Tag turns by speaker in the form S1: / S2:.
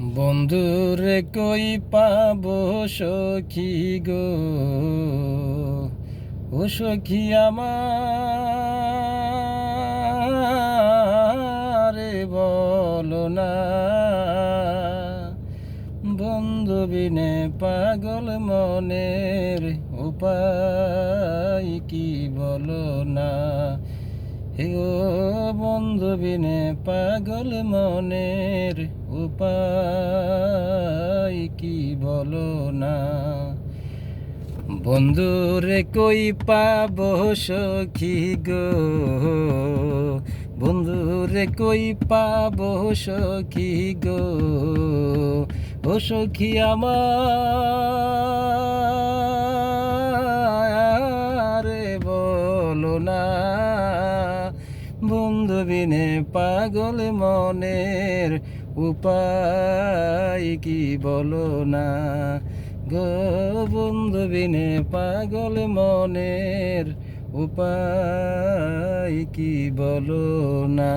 S1: বন্ধুরে কই পাবো সখী গো, ও সখী আমারে বলো না। বন্ধু বিনে পাগল মনের উপায় কি বলো না। হে ও বন্ধু বিনে পাগল মনের উপায় কি বলো না। বন্ধুরে কই পাবো সখী গো, বন্ধুরে কই পাবো সখী গো, ও সখী আমারে বলো না। বন্ধু বিনে পাগল মনের উপায় কি বলো না গো। বন্ধু বিনে পাগল মনের উপায় কি বলো না।